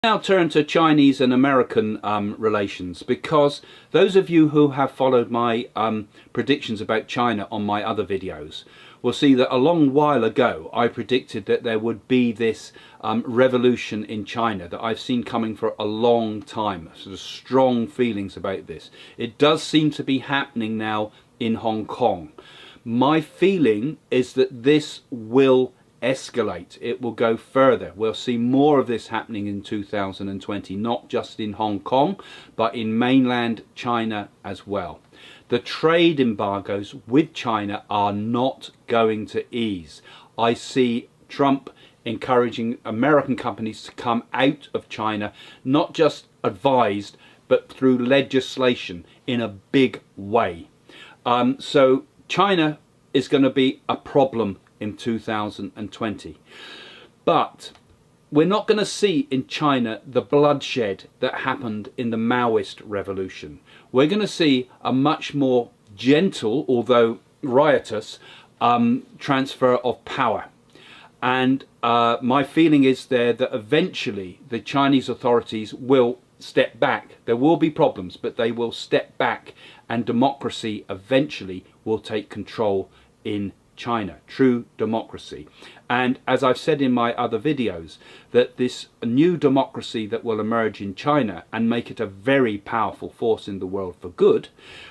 Now turn to Chinese and American relations, because those of you who have followed my predictions about China on my other videos will see that a long while ago I predicted that there would be this revolution in China that I've seen coming for a long time. Sort of strong feelings about this. It does seem to be happening now in Hong Kong. My feeling is that this will escalate. It will go further. We'll see more of this happening in 2020, not just in Hong Kong, but in mainland China as well. The trade embargoes with China are not going to ease. I see Trump encouraging American companies to come out of China, not just advised, but through legislation in a big way. So China is going to be a problem in 2020. But we're not going to see in China the bloodshed that happened in the Maoist revolution. We're going to see a much more gentle, although riotous, transfer of power. And my feeling is there that eventually the Chinese authorities will step back. There will be problems, but they will step back, and democracy eventually will take control in China, true democracy. And as I've said in my other videos, that this new democracy that will emerge in China and make it a very powerful force in the world for good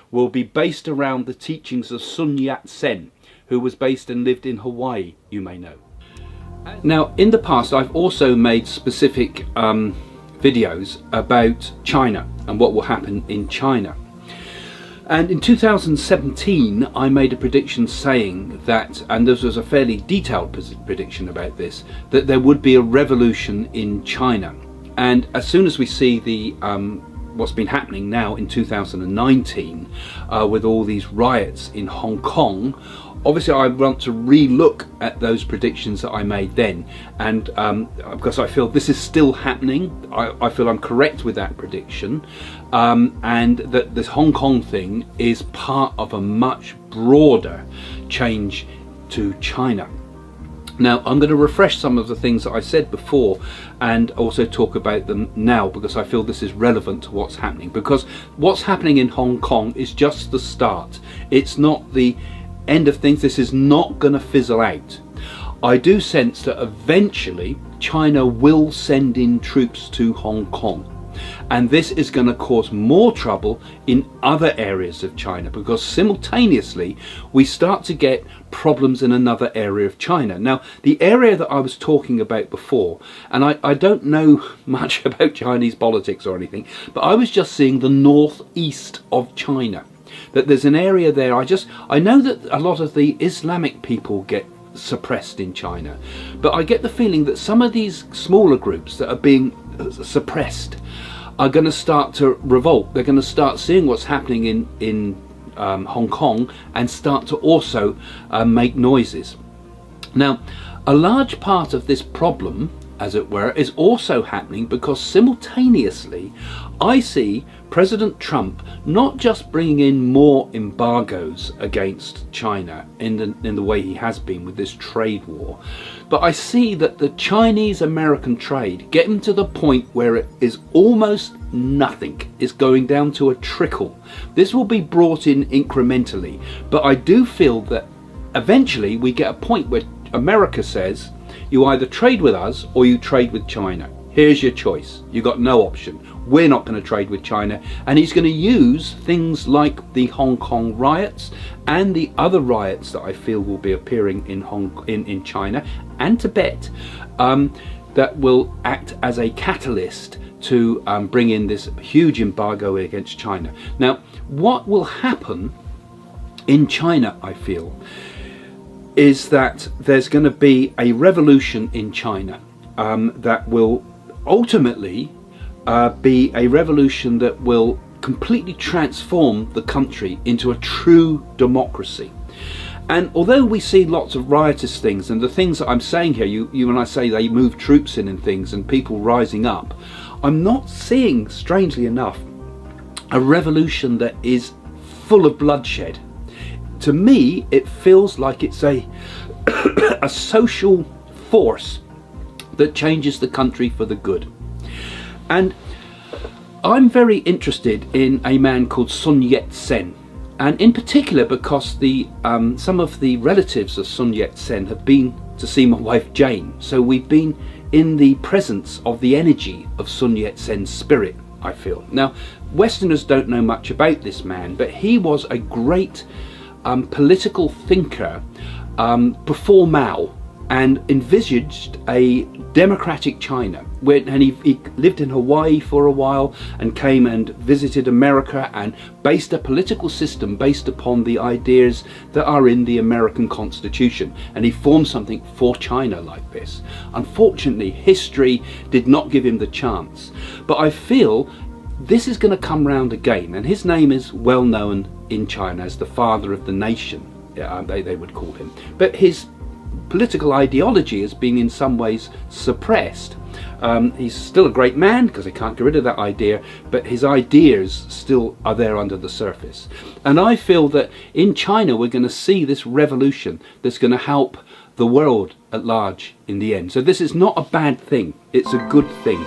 will be based around the teachings of Sun Yat-sen, who was based and lived in Hawaii, you may know. Now, in the past I've also made specific videos about China and what will happen in China. And in 2017 I made a prediction saying that, and this was a fairly detailed prediction about this, that there would be a revolution in China. And as soon as we see the what's been happening now in 2019 with all these riots in Hong Kong, obviously I want to re-look at those predictions that I made then, and because I feel this is still happening, I feel I'm correct with that prediction, and that this Hong Kong thing is part of a much broader change to China. Now I'm going to refresh some of the things that I said before and also talk about them now, because I feel this is relevant to what's happening, because what's happening in Hong Kong is just the start. It's not the end of things. This is not going to fizzle out. I do sense that eventually China will send in troops to Hong Kong, and this is going to cause more trouble in other areas of China, because simultaneously we start to get problems in another area of China. Now, the area that I was talking about before, and I don't know much about Chinese politics or anything, but I was just seeing the northeast of China, that there's an area there. I know that a lot of the Islamic people get suppressed in China, but I get the feeling that some of these smaller groups that are being suppressed are going to start to revolt. They're going to start seeing what's happening in Hong Kong and start to also make noises. Now, a large part of this problem, as it were, is also happening because simultaneously I see President Trump not just bringing in more embargoes against China in the way he has been with this trade war, but I see that the Chinese-American trade getting to the point where it is almost nothing, is going down to a trickle. This will be brought in incrementally, but I do feel that eventually we get a point where America says, you either trade with us or you trade with China. Here's your choice. You've got no option. We're not going to trade with China. And he's going to use things like the Hong Kong riots and the other riots that I feel will be appearing in China and Tibet, that will act as a catalyst to bring in this huge embargo against China. Now, what will happen in China, I feel, is that there's going to be a revolution in China that will ultimately be a revolution that will completely transform the country into a true democracy. And although we see lots of riotous things, and the things that I'm saying here, you when I say they move troops in and things and people rising up, I'm not seeing, strangely enough, a revolution that is full of bloodshed. To me, it feels like it's a social force that changes the country for the good. And I'm very interested in a man called Sun Yat-sen, and in particular because some of the relatives of Sun Yat-sen have been to see my wife Jane, so we've been in the presence of the energy of Sun Yat-sen's spirit, I feel. Now, Westerners don't know much about this man, but he was a great political thinker before Mao, and envisaged a democratic China. And he lived in Hawaii for a while and came and visited America and based a political system based upon the ideas that are in the American Constitution. And he formed something for China like this. Unfortunately, history did not give him the chance. But I feel this is going to come round again. And his name is well known in China as the father of the nation, they would call him. But his political ideology has been in some ways suppressed. He's still a great man because they can't get rid of that idea, but his ideas still are there under the surface. And I feel that in China we're going to see this revolution that's going to help the world at large in the end. So this is not a bad thing, it's a good thing.